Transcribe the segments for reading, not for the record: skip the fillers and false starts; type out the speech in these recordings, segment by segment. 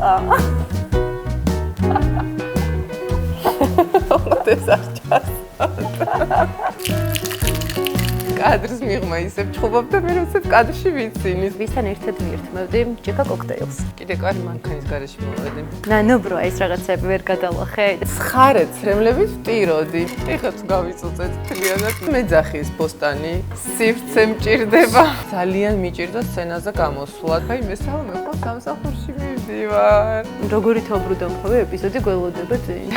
ხა. ეს არ ჩას. კადრს მიღმა ისევ ჩხუბობ და მე როდესაც კადრში ვიცინი. ვისთან ერთად ვირთმევდი ჯეკა კოქტეილს. კიდე კარი მანქანის garaში მოვედი. ნანო bro, ეს რაღაცები ვერ გადალახე. ცხარე ცრემლებით ვტიროდი. ეხაც გავიწუწეთ თლიანად. მეძახის ბოსტანი, სივრცე მჭირდება. ძალიან მიჭირდა სცენაზე გამოსვლა. აი მესამე ხო სამსახურში მივდივარ. როგორი თობრუდა მხოლოდ ეპიზოდი გველოდება წინ.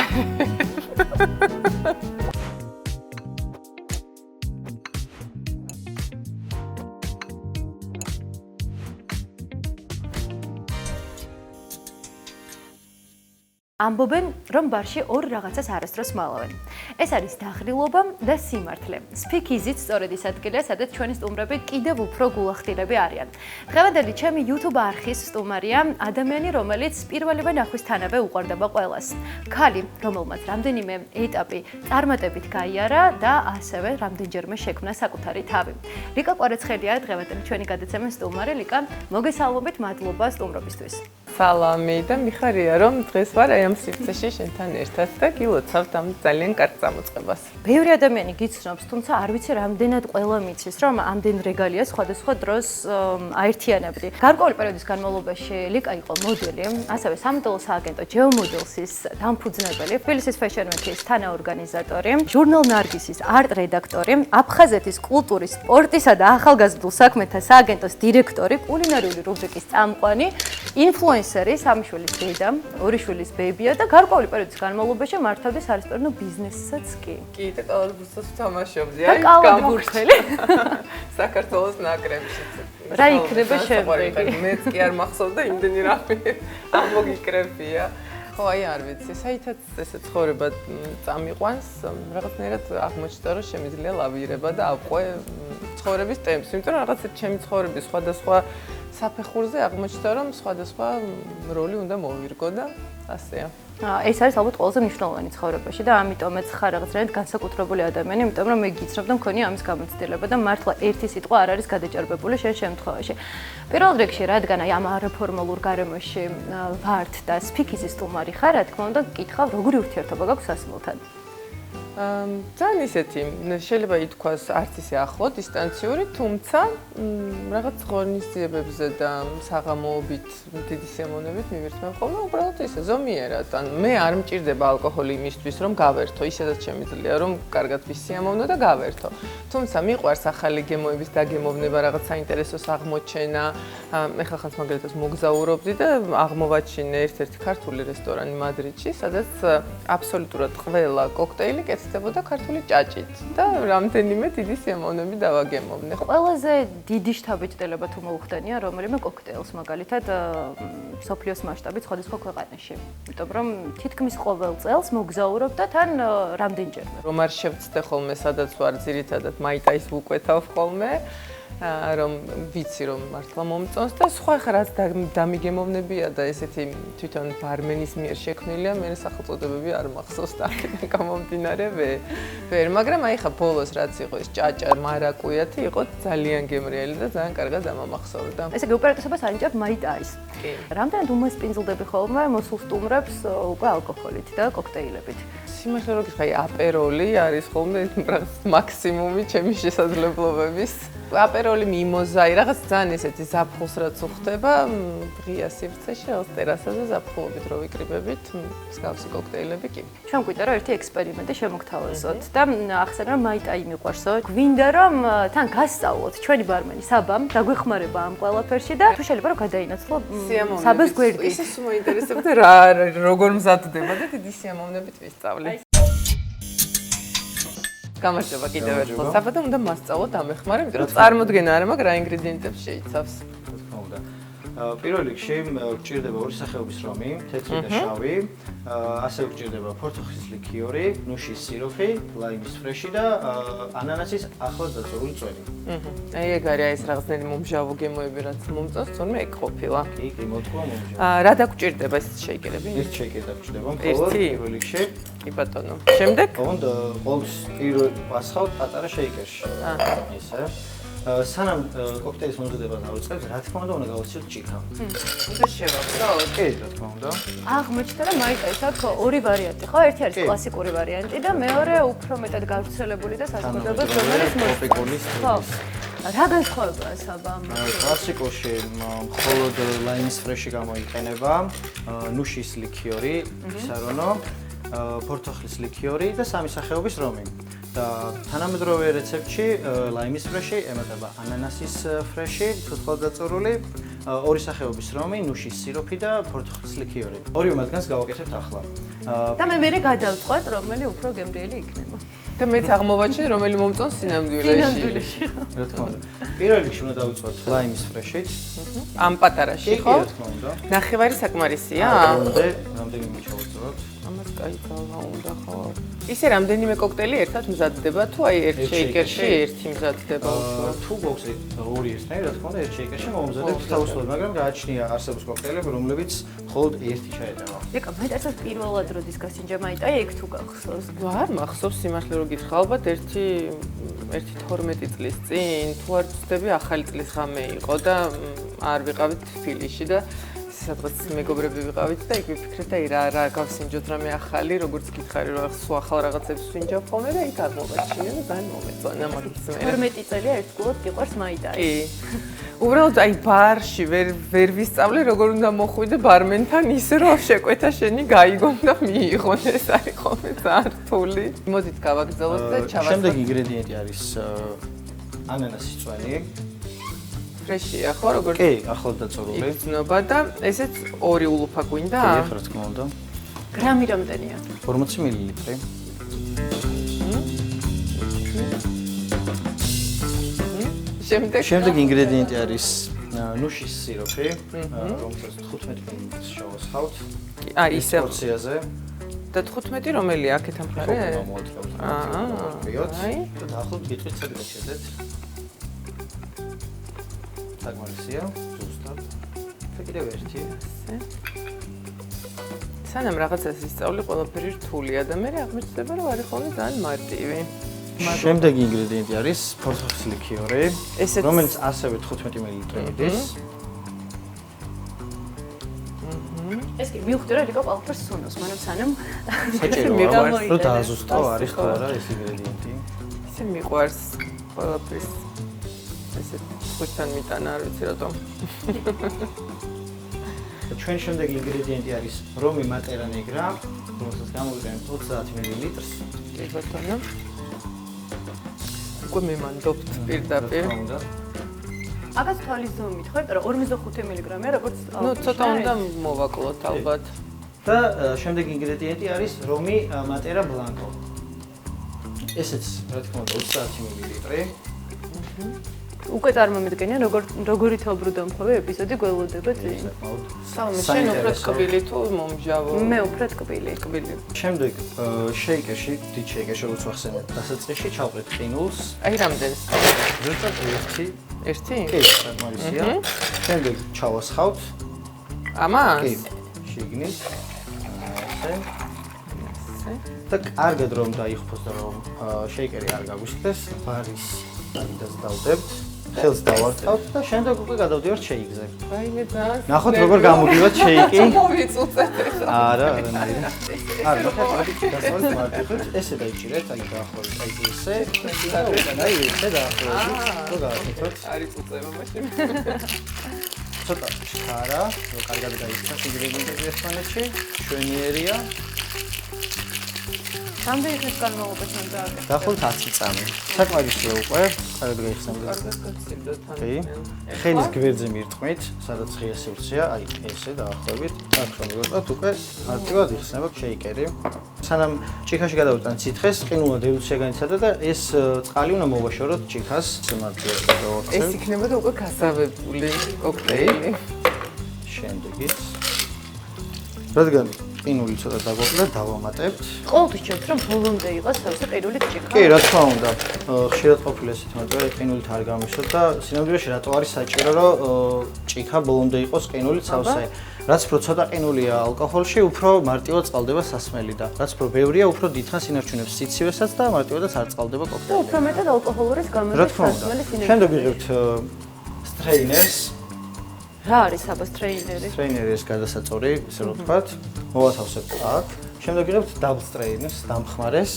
ამბობენ, რომ ბარში ორ რაღაცას არასდროს მალავენ. ეს არის დაღრილობა და სიმართლე. Speakeasy-ც სწორედ ის ადგილია, სადაც ჩვენი სტუმრები კიდევ უფრო გულახდილები არიან. დღევანდელი ჩემი YouTube არხის სტუმარია ადამიანი, რომელიც პირველივე ნახვისთანავე უყვარდება ყველას. ქალი, რომელმაც რამდენიმე ეტაპი წარმატებით გაიარა და ასევე რამდენჯერმე შექმნა საკუთარი თავი. ლიკა კვარაცხელია დღევანდელი ჩვენი გადაცემის სტუმარი. ლიკა, მოგესალმებით, მადლობა სტუმრობისთვის. სალამი და მიხარია რომ დღეს ვარ აი ამ სივრცეში შენთან ერთად და გილოცავთ ამ ძალიან კარგ წამოწყებას. ბევრი ადამიანი გიცნობს, თუმცა არ ვიცი რამდენად ყველა მიცის, რომ ამდენ რეგალია სხვადასხვა დროს აერთიანებდი. გარკვეული პერიოდის განმავლობაში ლიკა იყო მოდელი, ასევე სამოდელო სააგენტო GeoModels-ის დამფუძნებელი, თბილისის Fashion Week-ის თანაორგანიზატორი, ჟურნალ ნარგისის არტ-რედაქტორი, აფხაზეთის კულტურის, სპორტისა და ახალგაზრდულ საქმეთა სააგენტოს დირექტორი, კულინარიული რუბრიკის წამყვანი, ინფლუენსერი, სამი შვილის დედა, ორი შვილის ბებია და გარკვეული პერიოდის განმავლობაში მართავდა სარესტორანო ბიზნესსაც კი. კი, და კალათბურთსაც თამაშობდი, აი, კალათბურთელი. საქართველოს ნაკრებში. რა იქნება შემდეგი? მეც კი არ მახსოვდა იმდენი რამე ამოგიკრებია. ხო, აი არ ვიცი, საითაც ესე ცხოვრება წამიყვანს, რაღაცნაირად აღმოჩნდა, რომ შემიძლია ლავირება და ავყვე ცხოვრების ტემპს, იმიტომ რომ რაღაცა ჩემი ცხოვრების სხვადასხვა საფეხურზე აღმოჩნდა, რომ სხვადასხვა როლი უნდა მოვირგო და ასეა. ეს არის ალბათ ყველაზე მნიშვნელოვანი ცხოვრებაში და ამიტომაც ხარ რაღაცნაირად განსაკუთრებული ადამიანი, იმიტომ რომ მე გიცნობ და მქონია ამის გამოცდილება და მართლა ერთი სიტყვა არ არის გადაჭარბებული შენ შემთხვევაში. პირველ რიგში, რადგან აი ამ არაფორმალურ გარემოში ვართ და Speakeasy სტუმარი ხარ, რა თქმა უნდა, გკითხავ, როგორი ურთიერთობა გაქვს სასმელთან? ძალიან ისეთი, შეიძლება ითქვას არც ისე ახლო, დისტანციური, თუმცა რაღაც ღონისძიებებზე და საღამოობით დიდი სიამოვნებით მივირთმევ ხოლმე, უბრალოდ ისე ზომიერად. ან მე არ მჭირდება ალკოჰოლი იმისთვის, რომ გავერთო, ისედაც შემიძლია, რომ კარგად ვისიამოვნო და გავერთო. თუმცა მიყვარს ახალი გემოების დაგემოვნება, რაღაც საინტერესოს აღმოჩენა. ეხლა ხანს მაგალითად მოგზაურობდი და აღმოვაჩინე ერთ-ერთი ქართული რესტორანი მადრიდში, სადაც აბსოლუტურად ყველა კოქტეილი კეთდებოდა ქართული ჭაჭით და რამდენიმე დიდი სიამოვნები დავაგემოვნე. ყველაზე დიდი შთაბეჭდილება თუ მოუხდენია რომელიმე კოქტეილს მაგალითად მსოფლიოს მასშტაბით სხვადასხვა ქვეყანაში. იმიტომ რომ თითქმის ყოველ წელს მოგზაურობ და თან რამდენჯერმე. რომ არ შევწდე ხოლმე სადაც ვარ ძირითადად მაიტაის ვუკვეთავ ხოლმე. რომ ვიცი რომ მართლა მომწონს და სხვა ხა რაც დამიგემოვნებია და ესეთი თვითონ ბარმენის მიერ შექმნილია, მე სახელწოდებები არ მახსოვს და აქედან გამომდინარე ვერ, მაგრამ აი ხა ბოლოს რაც იყო ეს ჭაჭა მარაკუიათი იყო ძალიან გემრიელი და ძალიან კარგად ამამახსოვრდა. ესე გეუპირატესობას ანიჭებ მაიტაის. კი. რამდენად უმასპინძლდები ხოლმე მოსულ სტუმრებს უკვე ალკოჰოლით და კოქტეილებით? სიმართლე რომ გითხრა, აპეროლი არის ხოლმე მაქსიმუმი ჩემი შესაძლებლობების. აპეროლი მიმოზა, რაღაც ძალიან ესეთი ზაფხულს რაც უხდება, ღია სივრცეში, რაღაც ტერასაზე ზაფხულობით რო ვიკრიბებით, მსგავსი კოქტეილები კი. ჩვენ გვიდა რომ ერთი ექსპერიმენტი შემოგთავაზოთ და ახსენე რომ მაიტაი მიყვარსო. გვინდა რომ თან გასწავლოთ ჩვენი ბარმენი საბამ, დაგვეხმარება ამ ყველაფერში და თუ შეიძლება რომ გადაინაცვლო საბას გვერდი. ისე მოინტერესებდა რა როგორ მზადდება და დიდი სიამოვნებით ვისწავლე. გამარჯობა კიდევ ერთხელ. საბადო უნდა მასწავლოთ ამ ეხმარ, იმიტომ რომ წარმოდგენა არ მაქვს რა ინგრედიენტებს შეიცავს. პირველ რიგში გჭირდება ორი სახეობის რომი, თეთრი და შავი, ასევე გჭირდება ფორცოხის ლიქიორი, ნუშის სიროფი, ლაიმის ფრეში და ანანასის ახლად დაწურული წვენი. აი ეგ არის ეს რაღაცნაირი მომჟავო გემოები, რაც მომწონს, თორემ ეგ ყოფილა. კი, მოთქვა მომჟავო. რა დაგჭირდება ეს შეიკერები? ეს შეიკერება გჭირდება მხოლოდ პირველ რიგში. კი ბატონო. შემდეგ? ოღონდ ყოველს პირველ პასხავთ პატარა შეიკერში. ისე. სანამ კოქტეილის მომზადება დავიწყებთ, რა თქმა უნდა, უნდა გავაცილოთ ჭიქა. უნდა შევავსოთ? კი, რა თქმა უნდა. აღმოჩნდა რომ მაიტაის აქვს ორი ვარიანტი, ხო? ერთი არის კლასიკური ვარიანტი და მეორე უფრო მეტად გავრცელებული და საზოგადოებას რომელიც ტროპიკული სტილის. რა განსხვავებაა საბა? კლასიკურში მხოლოდ ლაიმის ფრეში გამოიყენება, ნუშის ლიქიორი, ისარონო, პორტოხლის ლიქიორი და სამი სახეობის რომი. და თანამედროვე რეცეპტში ლაიმის ფრეში ემატება ანანასის ფრეში, თუთყელად დაწურული, ორი სახეობის რომი, ნუშის სიროფი და პორტოხლის ლიქიორი. ორივე მათგანს გავაკეთებთ ახლა. და მე გადავწყვეტ, რომელი უფრო გემრიელი იქნება. და მეც აღმოვაჩინე, რომელი მომწონს სინამდვილეში. რა თქმა უნდა. პირველ რიგში უნდა დავიწყოთ ლაიმის ფრეშით. ამ პატარაში, ხო? რა თქმა უნდა. ნახევარი საკმარისია? რამდენიმე ჩავუწროთ. ამას კაი ძალა უნდა ხო? ისე რამდენიმე კოქტეილი ერთად მზადდება თუ აი ერთ შეიკერში ერთი მზადდება უფრო? თუ გვაქვს ორი ერთნაირი, რა თქმა უნდა, ერთ შეიკერში მომზადებთ თავისუფლად, მაგრამ გააჩნია არსებობს კოქტეილები, რომლებიც მხოლოდ ერთი ჩაეტავა. ეკა, მე დასაც პირველად როდის გასინჯა მაიტაი, ეგ თუ გახსოვს. არ მახსოვს სიმართლე რომ გითხრა, ალბათ ერთი 12 წლის წინ, თუ არ ვცდები, ახალი წლის ღამე იყო და არ ვიყავით თბილისში და სადღაც მეგობრები ვიყავით და იქ ვიფიქრეთ და რა გავსინჯოთ რამე ახალი, როგორც გითხარი რომ სულ ახალ რაღაცებს ვინჯავ ხოლმე და იქ აღმოვაჩინე და ძალიან მომეწონა მაგის მე. 12 წელია ერთგულად გიყვარს მაიტაი. კი. უბრალოდ აი ბარში ვერ ვისწავლე როგორ უნდა მოხვიდე ბარმენთან ისე რომ შეკვეთა შენი გაიგონ და მიიღონ ეს არის ხოლმე ძალიან რთული. მოდით გავაგრძელოთ და ჩავასწროთ. შემდეგი ინგრედიენტი არის ანანასის წვენი. ფრეშია ხო როგორც? კი, ახლად დაწურული. იგრძნობა და ესეც ორი ულუფა გვინდა? კი, რა თქმა უნდა. გრამი რამდენია? 40 მილილიტრი. შემდეგი ინგრედიენტი არის ნუშის სიროფი, რომელსაც 15 მინუტს შევასხავთ. აი ისე პორციაზე. და 15 რომელია აქეთ ამ მხარე? აი, და დაახლოებით გიტყვით სადღაც შეძეთ. საკმარისია, ზუსტად. და კიდევ ერთი. სანამ რაღაცას ისწავლი, ყველაფერი რთულია და მე აღმოჩნდება, რომ არის ხოლმე ძალიან მარტივი. შემდეგი ინგრედიენტი არის პორტოხლის ლიქიორი, რომელიც ასევე 15 მილილიტრი მიდის. ეს კი მივხვდი რომ რიკო ყველაფერს სუნოს, მაგრამ სანამ საჭიროა რომ დააზუსტო არის თუ არა ეს ინგრედიენტი. ისე მიყვარს ყველაფერს ესე ხუთთან მიტანა არ ვიცი რატომ. ჩვენ შემდეგი ინგრედიენტი არის რომი მატერა ნეგრა, რომელსაც გამოვიყენებთ 30 მილilitrს. კი ბატონო. უკვე მემანდობთ პირდაპირ. აკაც თვალის ზომით ხო, იმიტომ რომ 45 მგ-ია, როგორც ნუ ცოტა უნდა მოვაკლოთ ალბათ. და შემდეგი ინგრედიენტი არის რომი მატერა ბლანკო. ესეც რა თქმა უნდა 30 მილilitრი. უკვე წარმომიდგენია როგორი თობრუდა მხოლოდ ეპიზოდი გველოდება წინ. სამი შენ უფრო ტკბილი თუ მომჟავო? მე უფრო ტკბილი. შემდეგ შეიკერში, დიდ შეიკერში როგორც ვახსენეთ, დასაწყისში ჩავყრით ყინულს. აი რამდენს? ზუსტად ერთი. ერთი? კი, საკმარისია. შემდეგ ჩავასხავთ. ამას? კი, შიგნით. ასე. და კარგად რომ დაიხფოს და რომ შეიკერი არ გაგვისხდეს, ბარის დაგიდას დავდებთ. ხელს დავართავთ და შემდეგ უკვე გადავდივართ შეიკზე. აი მე ძალიან ნახოთ როგორ გამოგივათ შეიკი. მოვიწუწეთ ეხლა. არა, არანაირი. არა, ნახეთ, დასავლეთ მარტივად ესე დაიჭირეთ, აი დაახლოებით, აი ესე. აი ესე დაახლოებით. რო გააკეთოთ. არის წუწება მაშინ. ცოტა ჩქარა, რომ კარგად გაიქცეს ინგრედიენტები ერთმანეთში, შვენიერია. რამდენი ხნის განმავლობაში უნდა აკეთო? დაახლოებით 10 წამი. საკმარისია უკვე, კარგად გაიხსენებთ. კი. ხელის გვერდზე მირტყმით, სადაც ღია სივრცეა, აი ესე დაახლოებით. აქ რომ მივაწვათ უკვე მარტივად იხსნება შეიკერი. სანამ ჭიქაში გადავიტანთ სითხეს, ყინულად ევოლუცია განიცადა და ეს წყალი უნდა მოვაშოროთ ჭიქას. მარტივად გადავაქცევთ. ეს იქნება და უკვე გასავებული კოქტეილი. შემდეგიც. რადგან ყინული ცოტა დაგვაკლდა, დავამატებთ. ყოველთვის ჩემს რომ ბოლომდე იყოს თავისი ყინული ჭიქა. კი, რა თქმა უნდა. ხშირად ყოფილა ესეთი, მაგრამ ყინულით არ გამისოთ და სინამდვილეში რატო არის საჭირო, რომ ჭიქა ბოლომდე იყოს ყინულით სავსე. რაც უფრო ცოტა ყინულია ალკოჰოლში, უფრო მარტივად წყალდება სასმელი და რაც უფრო ბევრია, უფრო დიდხანს ინარჩუნებს სიცივესაც და მარტივადაც არ წყალდება და კოქტეილი. უფრო მეტად ალკოჰოლურის გამოსვლის სასმელის ინერგია. შემდეგ ვიღებთ სტრეინერს. რა არის აბას ტრეინერი? სტრეინერი ეს გადასაწორი, ისე რომ ვთქვათ, მოვათავსებთ აქ. შემდეგ ვიღებთ დაბლ სტრეინერს, დამხმარეს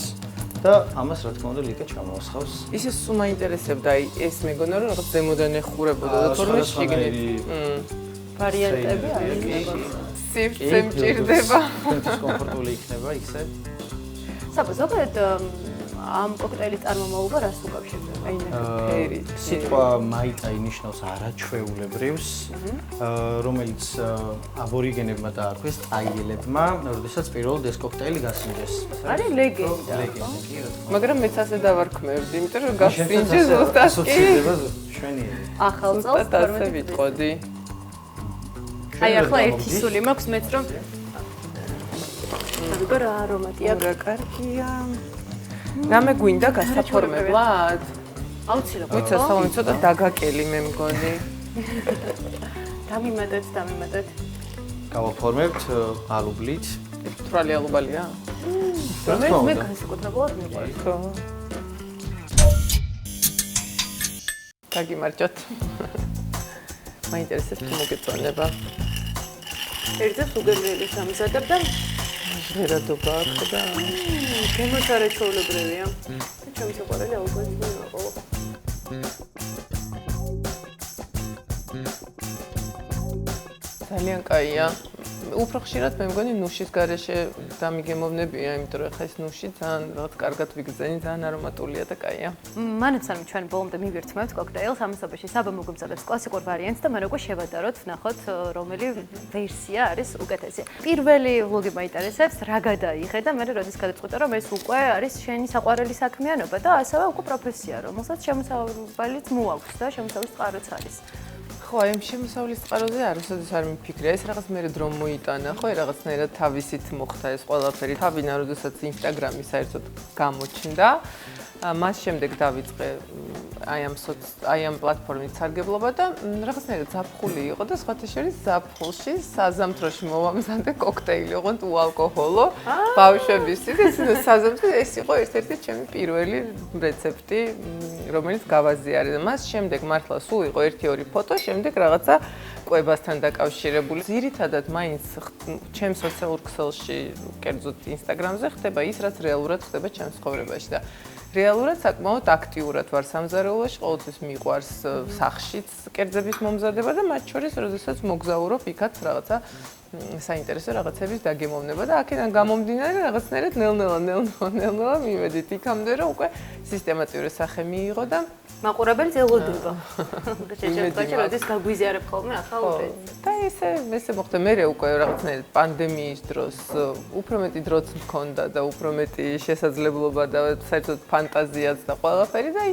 და ამას რა თქმა უნდა ლიკა ჩამოასხავს. ისე სულ მაინტერესებდა ეს მეგონა რომ რაღაც ზემოდან ეხურებოდა და თორმე შიგნით. ვარიანტები არის. სივრცე მჭირდება. კომფორტული იქნება ისე. საბა ზოგადად ამ კოქტეილის წარმომავლობა რას უკავშირდება? ფერი. სიტყვა მაიტა ინიშნავს არაჩვეულებრივს, რომელიც აბორიგენებმა დაარქვეს ტაიელებმა, როდესაც პირველად ეს კოქტეილი გასინჯეს. არის ლეგენდა. მაგრამ მეც ასე დავარქმევდი, იმიტომ რომ გასინჯეს ზუსტად კი. შვენიერი. ახალ წელს ასე ვიტყოდი. აი ახლა ერთი სული მაქვს მეც რომ რა არომატია. რა კარგია. რამე გვინდა გასაფორმებლად? აუცილებლად. ვიცი, საერთოდ ცოტა დაგაკელი მე მგონი. დამიმატეთ. გავაფორმებთ ალუბლით. თვრალი ალუბალია? მე განსაკუთრებულად მიყვარს. ხო. გაგიმარჯოთ. მაინტერესებს თუ მოგეწონება. ერთად უგემრიელის ამზადებ და ჟღერადობა აქვს და გემოს არაჩვეულებრივია. ჩემი საყვარელი ალკოჰოლია ყოლა. ძალიან კაია. უფრო ხშირად მე მგონი ნუშის გარეშე დამიგემოვნებია, იმიტომ რომ ხა ეს ნუში ძალიან რაღაც კარგად ვიგრძენი, ძალიან არომატულია და კაია. მანაცალ ჩვენ ბოლომდე მივირთმევთ კოქტეილს, ამასობაში საბა მოგვიმზადებს კლასიკურ ვარიანტს და მე როგორ შევადაროთ, ვნახოთ რომელი ვერსია არის უკეთესი. პირველი ვლოგი მაინტერესებს, რა გადაიღე და მე როდის გადაწყვეტე რომ ეს უკვე არის შენი საყვარელი საქმიანობა და ასევე უკვე პროფესია, რომელსაც შემოსავალიც მოაქვს და შემოსავლის წყაროც არის. ხო, აი ამ შემოსავლის წყაროზე არასოდეს არ მიფიქრე, ეს რაღაც მე დრო მოიტანა, ხო, რაღაცნაირად თავისით მოხდა ეს ყველაფერი. თავიდან როდესაც ინსტაგრამი საერთოდ გამოჩნდა, მას შემდეგ დავიწყე აი ამ პლატფორმით სარგებლობა და რაღაცნაირად ზაფხული იყო და სხვათა შორის ზაფხულში საზამთროში მოვამზადე კოქტეილი, ოღონდ უალკოჰოლო, ბავშვებისთვის. ეს იყო ერთ-ერთი ჩემი პირველი რეცეპტი, რომელიც გავაზიარე და მას შემდეგ მართლა სულ იყო 1-2 ფოტო, შემდეგ რაღაცა კვებასთან დაკავშირებული. ძირითადად მაინც ჩემს სოციალურ ქსელში, კერძოდ ინსტაგრამზე ხდება ის, რაც რეალურად ხდება ჩემს ცხოვრებაში და რეალურად საკმაოდ აქტიურად ვარ სამზარეულოში, ყოველთვის მიყვარს სახშიც კერძების მომზადება და მათ შორის, როდესაც მოგზაურობ იქაც რაღაცა საინტერესო რაღაცების დაგემოვნება და აქედან გამომდინარე რაღაცნაირად ნელ-ნელა მივედით იქამდე, რომ უკვე სისტემატიური სახე მიიღო და მაყურებელი ელოდება. შეჭერდა როდის გაგვიზიარებ ხოლმე ახალ რეცეპტს. და ესე მოხდა მე უკვე რაღაცნაირად პანდემიის დროს უფრო მეტი დროც მქონდა და უფრო მეტი შესაძლებლობა და საერთოდ ფანტაზიაც და ყველაფერი და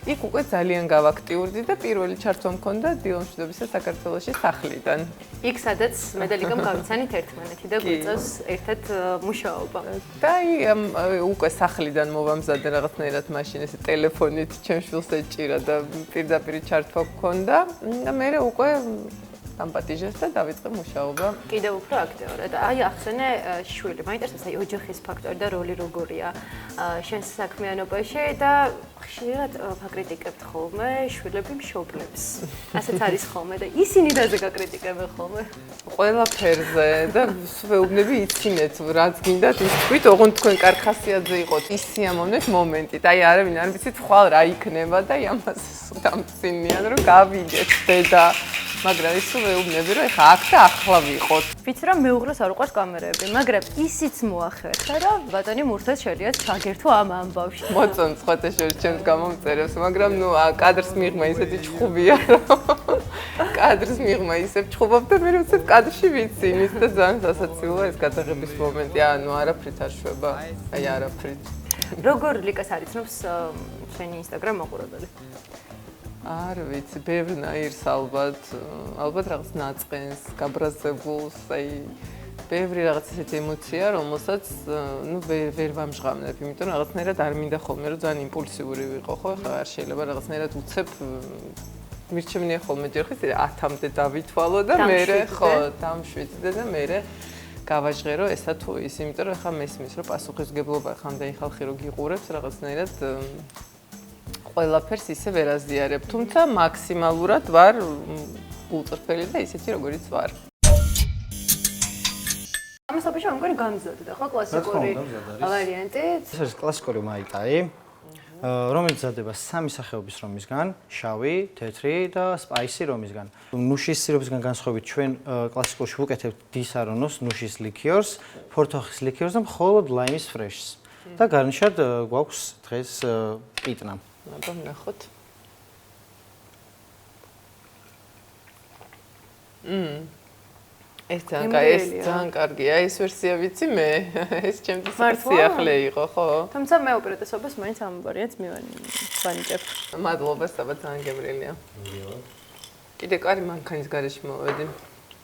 იქ უკვე ძალიან გავაქტიურდი და პირველი ჩართვა მქონდა დილონ მშვიდობისა საქართველოში სახლიდან. იქ სადაც მე და ლიკამ გავიცანით ერთმანეთი და გვიწევს ერთად მუშაობა. და უკვე სახლიდან მოვამზადე რაღაცნაირად მაშინ ესე ტელეფონით ჩემს შვილს ეჭირა და პირდაპირ ჩართვა მქონდა და მე უკვე დამპატიჟეს და დავიწყე მუშაობა. კიდევ უფრო აქტიურად. აი ახსენე შვილი, მაინტერესებს აი ოჯახის ფაქტორი და როლი როგორია შენს საქმიანობაში და ხშირად ვაკრიტიკებთ ხოლმე შვილები მშობლებს. ასეც არის ხოლმე და ისინი დაზე გაკრიტიკებენ ხოლმე. ყველაფერზე და ვეუბნები იცინეთ, რაც გინდათ ის თქვით, ოღონდ თქვენ კარხასიაძე იყოთ, ის სიამოვნეთ მომენტით. აი არავინ არ ვიცით ხვალ რა იქნება და ამას დამწინიან რომ გავიგეთ დედა. მაგრამ ის ვეუბნები რომ ეხა აქ და ახლა ვიყოთ. ვიცი რომ მეუღლეს არ უყვარს კამერები, მაგრამ ისიც მოახერხა რომ ბატონი მურთას შელიათ ჩაგერთო ამ ამბავში. მოწონ სხვათა შორის ჩემს გამომწერებს, მაგრამ ნუ კადრს მიღმა ისეთი ჩხუბია რომ კადრს მიღმა ისევ ჩხუბობ და მე უცებ კადრში ვიცი იმის და ძალიან სასაცილოა ეს გადაღების მომენტი. ანუ არაფრით არ შვება. აი არაფრით. როგორ ლიკას არიცნობს შენი ინსტაგრამ მაყურებელი? არ ვიცი, ბევრნაირს ალბათ რაღაც ნაწყენს, გაბრაზებულს, აი ბევრი რაღაც ესეთი ემოცია, რომელსაც ნუ ვერ ვამჟღავნებ, იმიტომ რომ რაღაცნაირად არ მინდა ხოლმე რომ ძალიან იმპულსიური ვიყო, ხო? ხა არ შეიძლება რაღაცნაირად უცებ მირჩევნია ხოლმე ჯერ ხის 10-მდე დავითვალო და მე ხო დამშვიდდე და მე გავაჟღერო ესა თუ ის, იმიტომ რომ ხა მესმის რომ პასუხისგებლობა ხამდენი ხალხი რო გიყურებს რაღაცნაირად ყველაფერს ისე ვერ აზიარებ, თუმცა მაქსიმალურად ვარ გულწრფელი და ისეთი როგორიც ვარ. ამას აბიში ამგვარი გამზადდა ხო კლასიკური ვარიანტი? ეს არის კლასიკური მაიტაი. რომელიც მზადდება სამი სახეობის რომისგან, შავი, თეთრი და სპაისი რომისგან. ნუშის სიროფისგან განსხვავებით ჩვენ კლასიკურში ვუკეთებთ დისარონოს ნუშის ლიქიორს, ფორთოხის ლიქიორს და მხოლოდ ლაიმის ფრეშს. და გარნიშად გვაქვს დღეს პიტნა. აბა ნახოთ. ეს ძალიან კარგია, ეს ვერსია ვიცი მე, ეს ჩემთვის სიახლე იყო, ხო? თუმცა მე უპირატესობას მაინც ამ ვარიანტს მივანიჭებ. მადლობა, საბა ძალიან გემრიელია. კიდე კარი მანქანის გარეშე მოვედი.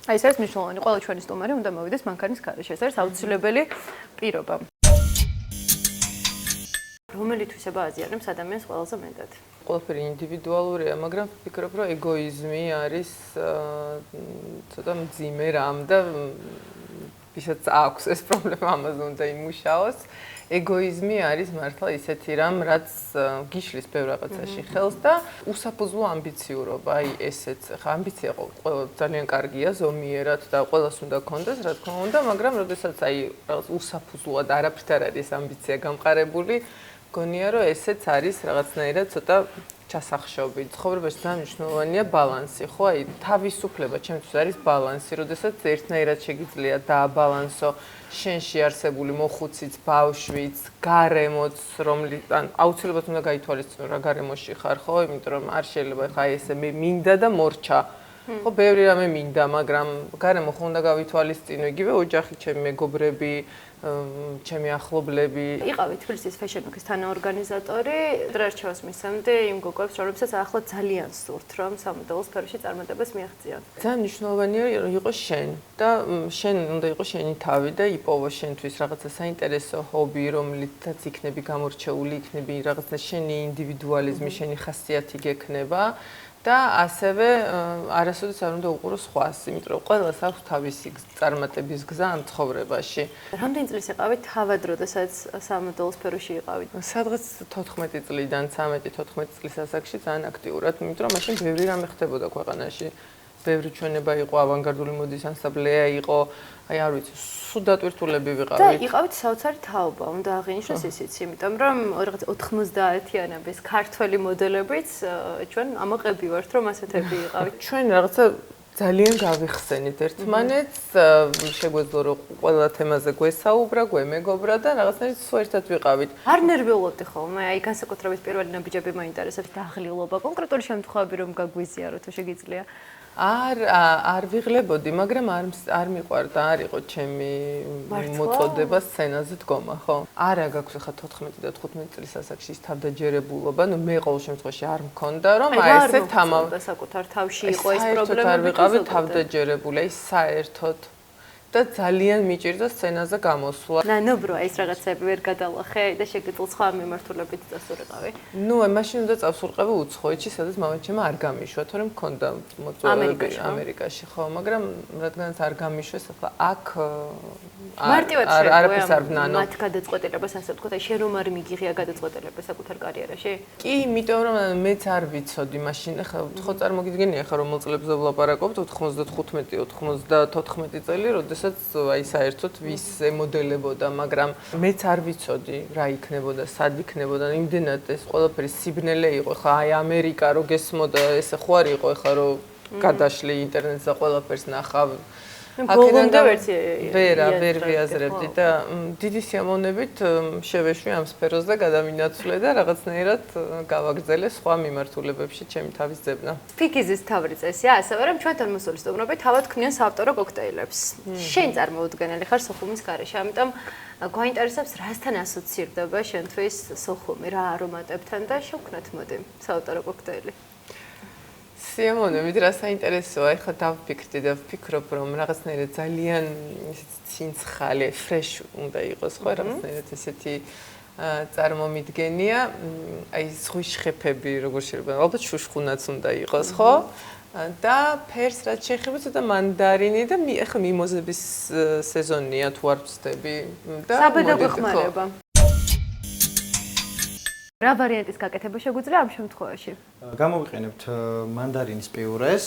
აი ეს არის მნიშვნელოვანი, ყველა ჩვენი სტუმარი უნდა მოვიდეს მანქანის გარეშე, ეს არის აუცილებელი პირობა. რომელი თვისება აზიანებს ადამიანს ყველაზე მეტად? ყველაფერი ინდივიდუალურია, მაგრამ ვფიქრობ, რომ ეგოიზმი არის ცოტა მძიმე რამ და ვისაც აქვს ეს პრობლემა, ამაზე უნდა იმუშაოს. ეგოიზმი არის მართლა ისეთი რამ, რაც გიშლის ბევრ რაღაცაში ხელს და უსაფუძვლო ამბიციურობა, აი ესეც, ხა ამბიცია ძალიან კარგია ზომიერად და ყველას უნდა გქონდეს, რა თქმა უნდა, მაგრამ როდესაც აი რაღაც უსაფუძვლოა და არაფრით არ არის ამბიცია გამყარებული, გონია რომ ესეც არის რაღაცნაირად ცოტა ჩასახშობი. ცხოვრებაში ძალიან მნიშვნელოვანია ბალანსი, ხო? აი თავისუფლება ჩემთვის არის ბალანსი, როდესაც ერთნაირად შეგიძლია დააბალანსო შენში არსებული მოხუციც, ბავშვიც, გარემოც, ან აუცილებლად უნდა გაითვალისწინო რა გარემოში ხარ, ხო? იმიტომ რომ არ შეიძლება ხა ესე მე მინდა და მორჩა. ხო, ბევრი რამე მინდა, მაგრამ გარემო ხო უნდა გავითვალისწინო, იგივე ოჯახი, ჩემი მეგობრები, ჩემი ახლობლები. იყავი თბილისის Fashion Week-ის თანაორგანიზატორი, დრაჩევას მისამდე იმ გოგოებს, რომლებსაც ახლა ძალიან სურთ, რომ სამოდელო სფეროში წარმატებას მიაღწიონ. ძალიან მნიშვნელოვანია რომ იყოს შენ და შენ უნდა იყოს შენი თავი და იპოვო შენთვის რაღაცა საინტერესო ჰობი, რომლითაც იქნები გამორჩეული, იქნები რაღაცა შენი ინდივიდუალიზმი, შენი ხასიათი გექნება. და ასევე არასოდეს არ უნდა უყურო სხვას, იმიტომ რომ ყველას აქვს თავისი წარმატების გზა ამ ცხოვრებაში. რამდენი წლის იყავით თავად, როდესაც სამოდელო სფეროში იყავით? სადღაც 14 წლიდან 13-14 წლის ასაკში ძალიან აქტიურად, იმიტომ რომ მაშინ ბევრი რამე ხდებოდა ქვეყანაში. ბევრი ჩვენება იყო, ავანგარდული მოდის ანსამბლეა იყო, აი არ ვიცი, სულ დატვირთულები ვიყავით. და იყავით საოცარი თაობა, უნდა აღინიშნოს ისიც, იმიტომ რომ რაღაც 90-იანების ქართველი მოდელებიც ჩვენ ამაყები ვართ, რომ ასეთები იყავით. ჩვენ რაღაცა ძალიან გავიხსენით ერთმანეთს, შეგვეძლო რომ ყველა თემაზე გვესაუბრა, გვემეგობრა და რაღაცნაირად სულ ერთად ვიყავით. არ ნერვიულობდი ხოლმე, აი განსაკუთრებით პირველი ნაბიჯები მაინტერესებს დაღლილობა, კონკრეტული შემთხვევები რომ გაგვიზიარო თუ შეგიძლია. არ ვიღლებოდი, მაგრამ არ მიყვარდა, არ იყო ჩემი მოწოდება სცენაზე დგომა, ხო? არა გაქვს ახლა 14 და 15 წლის ასაკში ის თავდაჯერებულობა, ნუ მე ყოველ შემთხვევაში არ მქონდა, რომ აი ესე თამამდა საკუთარ თავში იყო ეს პრობლემები. არ ვიყავი თავდაჯერებული, აი საერთოდ და ძალიან მიჭირდა სცენაზე გამოსვლა. ნანობრო ეს რაღაცები ვერ გადალახე და შეგეძლო სხვა მიმართულებით წასულიყავი. ნუ მაშინ უნდა წავსულიყავი უცხოეთში, სადაც მამაჩემმა არ გამიშვა, თორემ მქონდა მოწვევები ამერიკაში, ხო, მაგრამ რადგანაც არ გამიშვეს, ახლა აქ არაფერს არ ვნანო. მათ გადაწყვეტილებას ასე ვთქვათ, აი შენ რომ არ მიგიღია გადაწყვეტილება საკუთარ კარიერაში? კი, იმიტომ რომ მეც არ ვიცოდი მაშინ, ახლა ხო წარმოგიდგენია ხა რომ მოწლებებზე ვლაპარაკობთ 95-94 წელი, როდესაც აი საერთოდ ვის ემოდელებოდა, მაგრამ მეც არ ვიცოდი რა იქნებოდა, სად იქნებოდა, იმდენად ეს ყველაფერი სიბნელე იყო, ხა აი ამერიკა რო გესმოდა, ესე ხო არ იყო, ხა რო გადაშლი ინტერნეტზე და ყველაფერს ნახავ. ბოლომდე ვერ ვიაზრებდი და დიდი სიამოვნებით შევეშვი ამ სფეროს და გადამინაცვლე და რაღაცნაირად გავაგრძელე სხვა მიმართულებებში ჩემი თავის ძებნა. ფიქიზის თავი წესია, ასევე რომ ჩვენთან მოსული სტუმრები თავად ქმნიან საავტორო კოქტეილებს. შენ წარმოუდგენელი ხარ სოხუმის გარეშე, ამიტომ გვაინტერესებს რასთან ასოცირდება შენთვის სოხუმი, რა არომატებთან და შევქმნათ მოდი საავტორო კოქტეილი. სიამოვნებით რა საინტერესოა, ეხლა დავფიქრდი და ვფიქრობ, რომ რაღაცნაირად ძალიან ცინცხალე, ფრეშ უნდა იყოს, ხო, რაღაცნაირად ესეთი წარმომიდგენია, აი ზღვის შეფები როგორ შეიძლება, ალბათ შუშხუნაც უნდა იყოს, ხო? და ფერს რაც შეეხება ცოტა მანდარინი და ახლა მიმოზების სეზონია თუ არ ვცდები და საბედო გეხმარება. რა ვარიანტის გაკეთება შეგვიძლია ამ შემთხვევაში? გამოვიყენებთ მანდარინის პიურეს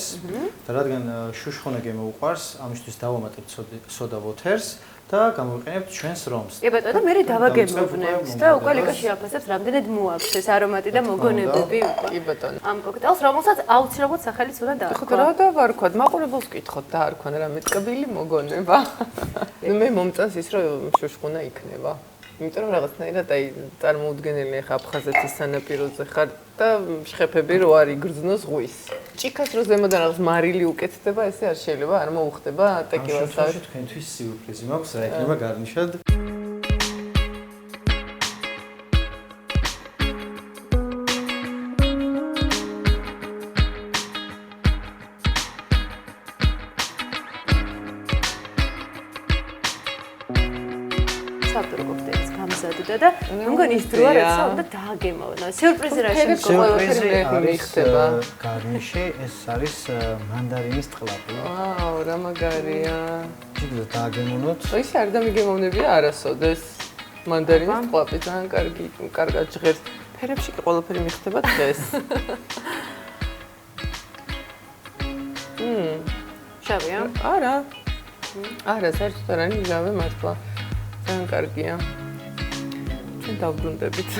და რადგან შუშხონა გემოუყვარს, ამისთვის დავამატებთ სოდა ვოთერს და გამოვიყენებთ ჩვენს რომს. კი ბატონო, და მე დავაგემოვნებთ და უკვე ლიკა შეაფასებს, რამდენად მოაქვს ეს არომატი და მოგონებები. კი ბატონო. ამ კოქტეილს, რომელსაც აუცილებლად სახელიც უნდა ხო დაარქვა. რა დავარქვათ? მაყურებელს ვკითხოთ დაარქვან რა მეტყბილი მოგონება. მე მომწონს ის რომ შუშხუნა იქნება. იმიტომ რომ რაღაცნაირად აი წარმოუდგენელი ახლა აფხაზეთის სანაპიროზე ხარ და შეფები რო არ იგრძნო ზღვის. ჭიქას რო ზემოდან რაღაც მარილი უკეთდება, ესე არ შეიძლება, არ მოუხდება ტეკილას. ამ თქვენთვის სიურპრიზი მაქვს, რა იქნება გარნიშად. საბჭოთა კოქტეილის გამზადდა და მე მგონი ის დროა რაც უნდა დააგემოვნო. სიურპრიზი რა შემდგომ მიხდება. გარნიში ეს არის მანდარინის ტყლაპი. ვაუ, რა მაგარია. ჯერ დააგემოვნოთ. ის არ დამიგემოვნებია არასოდეს. მანდარინის ტყლაპი ძალიან კარგად ჟღერს. ფერებში კი ყველაფერი მიხდება დღეს. შავია? არა. არა, საერთოდ არ არის ჟავე მართლა. ძალიან კარგია. ჩვენ დავბრუნდებით.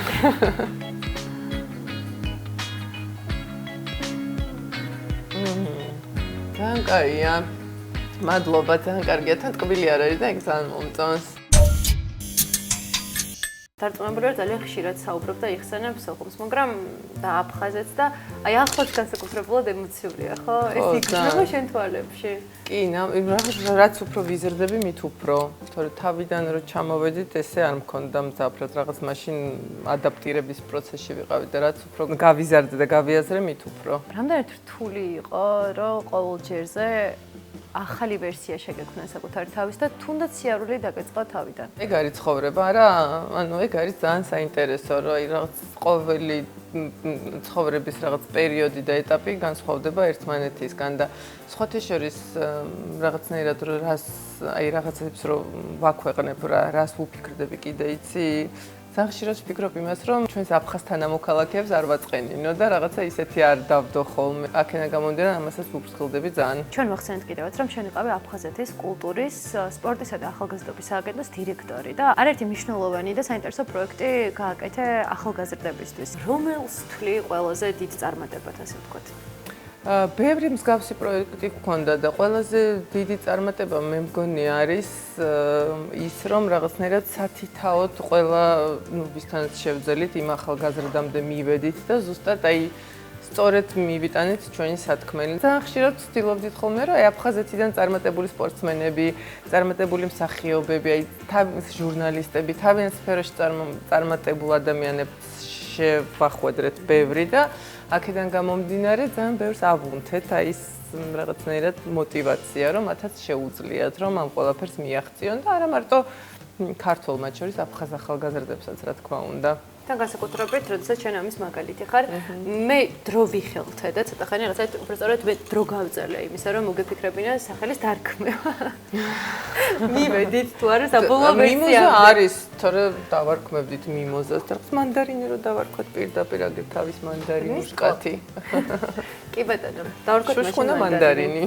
ძალიან კარგია. მადლობა, ძალიან კარგია. თან ტკბილი არ არის და ეგ ძალიან მომწონს. დარწმუნებული ვარ ძალიან ხშირად საუბრობ და იხსენებ სოხუმს, მაგრამ და აფხაზეთს და აი ახლაც განსაკუთრებულად ემოციურია, ხო? ეს იქნება შენ თვალებში. კი, რაც უფრო ვიზრდები, მით უფრო. თორე თავიდან რო ჩამოვედით, ესე არ მქონდა მძაფრად, რაღაც მაშინ ადაპტირების პროცესში ვიყავი და რაც უფრო გავიზარდე და გავიაზრე, მით უფრო. რამდენად რთული იყო, რომ ყოველ ჯერზე ახალი ვერსია შეგექმნა საკუთარი თავის და თუნდაც სიარული დაგეწყდა თავიდან. ეგ არის ცხოვრება რა, ანუ ეგ არის ძალიან საინტერესო, რომ აი რაღაც ყოველი ცხოვრების რაღაც პერიოდი და ეტაპი განსხვავდება ერთმანეთისგან და სხვათა შორის რაღაცნაირად რას აი რაღაცებს რომ ვაქვეყნებ რა, რას ვუფიქრდები კიდე იცი? ძალიან ხშირად ვფიქრობ იმას, რომ ჩვენს აფხაზ თანამოქალაქეებს არ ვაწყენინო და რაღაცა ისეთი არ დავდო ხოლმე. აქედან გამომდინარე, ამასაც ვუფრთხილდები ძალიან. ჩვენ ვახსენეთ კიდევაც, რომ შენ იყავი აფხაზეთის კულტურის, სპორტისა და ახალგაზრდობის სააგენტოს დირექტორი და არაერთი მნიშვნელოვანი და საინტერესო პროექტი გააკეთე ახალგაზრდებისთვის. რომელს თვლი ყველაზე დიდ წარმატებად, ასე ვთქვათ? ბევრი მსგავსი პროექტი გქონდა და ყველაზე დიდი წარმატება მე მგონი არის ის რომ რაღაცნაირად სათითაოდ ყველა ვისთანაც შევძელით იმ ახალგაზრდამდე მივედით და ზუსტად აი სწორედ მივიტანეთ ჩვენი სათქმელი. ძალიან ხშირად ვცდილობდით ხოლმე რომ აი აფხაზეთიდან წარმატებული სპორტსმენები, წარმატებული მსახიობები, აი თავის ჟურნალისტები, თავიანთ სფეროში წარმატებულ ადამიანებს შევახვედრეთ ბევრი და აქედან გამომდინარე ძალიან ბევრს ავუნთეთ აი ეს რაღაცნაირად мотиваცია რომ მათაც შეუძლიათ რომ ამ ყველაფერს მიაღწიონ და არა მარტო ქართულ მათ შორის აფხაზ ახალგაზრდებსაც რა თქმა უნდა. თან განსაკუთრებით, როდესაც შენ ამის მაგალითი ხარ, მე დრო ვიხელთე და ცოტა ხანი რაღაცა უბრალოდ მე დრო გავწელე იმისა, რომ მოგეფიქრებინა სახელის დარქმევა. მივედით თუ არა საბოლოო ვერსია. მიმოზა არის, თორე დავარქმევდით მიმოზას და მანდარინი რო დავარქვათ პირდაპირ აგერ თავის მანდარინის კათი. კი ბატონო, დავარქვათ შუშხუნა მანდარინი.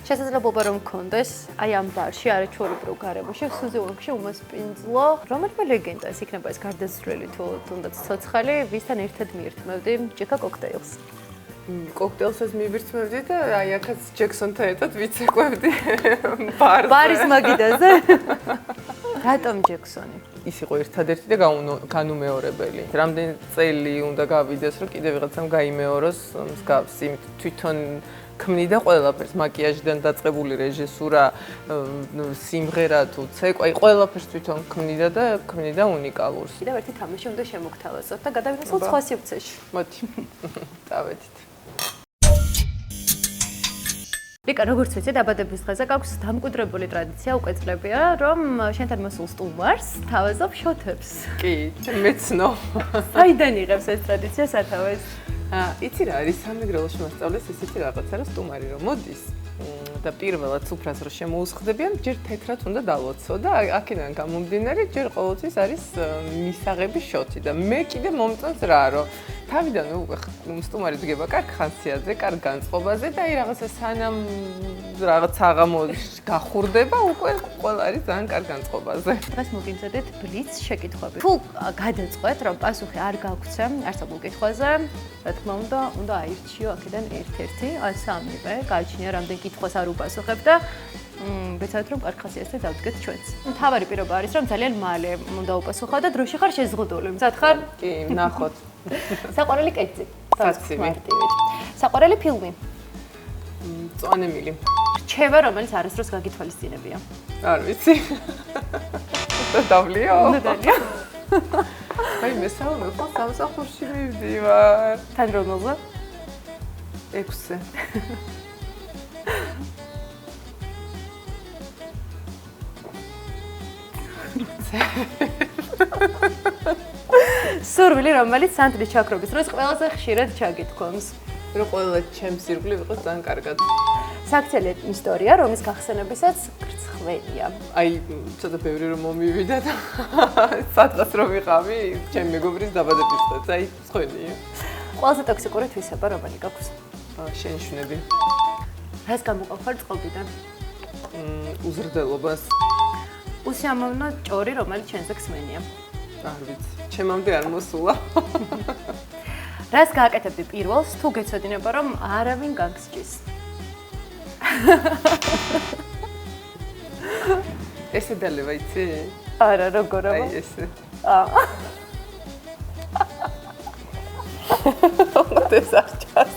შესაძლებლობა რომ მქონდეს აი ამ ბარში არაჩვეულებრივ გარემოში სუზეურში უმასპინძლო რომელიმე ლეგენდა ეს იქნება ეს გარდაცვლილი თუ თუნდაც ცოცხალი ვისთან ერთად მიირთმევდი ჭიქა კოქტეილს. კოქტეილსაც მივირთმევდი და აი აქაც ჯექსონთან ერთად ვიცეკვევდი ბარის მაგიდაზე. რატომ ჯექსონი? ის იყო ერთადერთი და განუმეორებელი. რამდენი წელი უნდა გავიდეს რომ კიდე ვიღაცამ გაიმეოროს მსგავსი თვითონ ქმნიდა ყველაფერს, მაკიაჟიდან დაწყებული რეჟისურა, სიმღერა თუ ცეკვა, აი ყველაფერს თვითონ ქმნიდა და ქმნიდა უნიკალურს. კიდევ ერთი თამაში უნდა შემოგთავაზოთ და გადავინახოთ სხვა სივრცეში. მოდი. დავედით. ლიკა, როგორც ვიცი, დაბადების დღეზე გაქვს დამკვიდრებული ტრადიცია უკვე წლებია, რომ შენთან მოსულ სტუმარს თავაზობ შოთებს. კი, მეცნო. საიდან იღებს ეს ტრადიცია სათავეს? იცი რა არის სამეგრელოში მასწავლეს ესეთი რაღაცა, რომ სტუმარი რომ მოდის და პირველად სუფრას რო შემოუსხდებიან, ჯერ თეთრად უნდა დალოცო და აქედან გამომდინარე ჯერ ყოველთვის არის მისაღები შოთი და მე კიდე მომწონს რა, რომ თავიდან სტუმარი დგება კარგ ხანსიაზე, კარგ განწყობაზე და აი რაღაცა სანამ რაღაც საღამო გახურდება, უკვე ყველა არის ძალიან კარგ განწყობაზე. დღეს მოგიმზადეთ ბლიც შეკითხვები. თუ გადაწყვეტ, რომ პასუხი არ გაგვცემ არც ამ კითხვაზე, რა თქმა უნდა აირჩიო აქედან ერთ-ერთი, ან სამივე, გააჩნია რამდენ კითხვას არ უპასუხებ და ვეცადეთ რომ კარგ ხასიათზე დავდგეთ ჩვენც. მთავარი პირობა არის რომ ძალიან მალე უნდა უპასუხო და დროში ხარ შეზღუდული. მზად ხარ? კი, ნახოთ. საყვარელი კერძი. საცივი. საყვარელი ფილმი. მწვანე რჩევა რომელიც არასდროს გაგითვალისწინებია. არ ვიცი. დავლიო. ნადალია. აი მესაუბრე ხო სამსახურში მივდივარ. თან რომელზე? 6-ზე. სურვილი რომელიც სანტრის ჩაქრობის დროს ყველაზე ხშირად ჩაგითქვამს. რომ ყველა ჩემს ირგვლივ იყოს ძალიან კარგად. საქციელი ისტორია, რომლის გახსენებისაც გრცხვენია. აი, ცოტა ბევრი რომ მომივიდა და სადღაც რომ ვიყავი, ჩემი მეგობრის დაბადების დღეს, აი, სხვენია. ყველაზე ტოქსიკური თვისება რომელი გაქვს? შენიშვნები. რას გამოყავ ხარ წყობიდან? უზრდელობას. უსიამოვნო ჭორი, რომელიც შენზე გსმენია. არ ვიცი. ჩემამდე არ მოსულა. რას გააკეთებდი პირველს, თუ გეცოდინება, რომ არავინ გაგსჯის? ესე დალევა იცი? არა, როგორ აი ესე. ეს არ ჩას.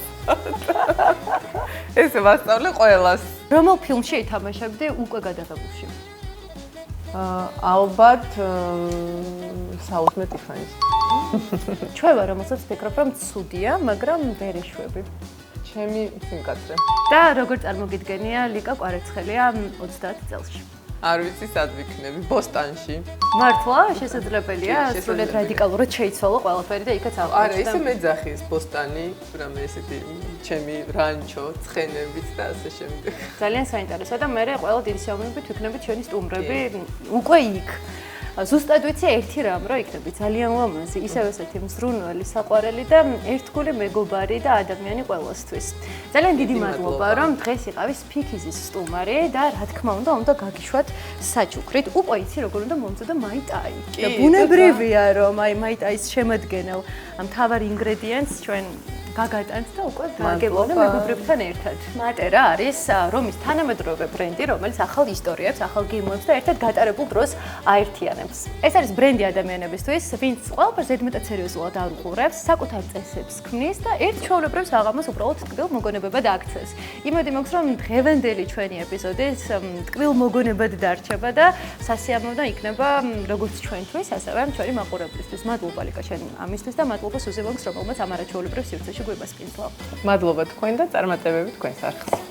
ესე ვასწავლე ყველას. რომელ ფილმში ითამაშებდი უკვე გადაღებულში? ალბათ საუთმეტ იფანის. ჩვევა, რომელსაც ვფიქრობ, რომ ცუდია, მაგრამ ვერ ეშვები. ჩემი სიმკაცრე. და როგორ წარმოგიდგენია ლიკა კვარაცხელია 30 წელში? არ ვიცი სად ვიქნები, ბოსტანში. მართლა შესაძლებელია სრულიად რადიკალურად შეიცვალო ყველაფერი და იქაც არა, ისე მეძახის ბოსტანი, რამე ესეთი ჩემი რანჩო, ცხენებით და ასე შემდეგ. ძალიან საინტერესოა და მე ყველა დიდი სიამოვნებით ვიქნები ჩვენი სტუმრები უკვე იქ. ზუსტად ვიცი ერთი რამ, რომ იქნები ძალიან ლამაზი, ისევ ესეთი მზრუნველი, საყვარელი და ერთგული მეგობარი და ადამიანი ყველასთვის. ძალიან დიდი მადლობა, რომ დღეს იყავი სფიქიზის სტუმარი და რა თქმა უნდა გაგიშვათ საჩუქრით. უკვე იცი როგორ უნდა მომწოდო მაიტაი. და ბუნებრივია, რომ აი მაიტაის შემადგენელ მთავარ ინგრედიენტს ჩვენ გაგატანთ და უკვე გაგებონა მეგობრებთან ერთად. მატერა არის რომის თანამედროვე ბრენდი, რომელიც ახალ ისტორიებს, ახალ გემოებს და ერთად გატარებულ დროს აერთიანებს. ეს არის ბრენდი ადამიანებისთვის, ვინც ყველაფერს ზედმეტად სერიოზულად არ უყურებს, საკუთარ წესებს ქმნის და ერთ ჩვეულებრივ საღამოს უბრალოდ ტკბილ მოგონებებად აქცევს. იმედი მაქვს, რომ დღევანდელი ჩვენი ეპიზოდი ტკბილ მოგონებად დარჩება და სასიამოვნო იქნება როგორც ჩვენთვის, ასევე ჩვენი მაყურებლისთვის. მადლობა ლიკა შენ ამისთვის და მადლობა სუზე მოგს, რომელმაც ამ არაჩვეულებრივ სივრცეში გვიმასპინძლა. მადლობა თქვენ და წარმატებები თქვენს არხს.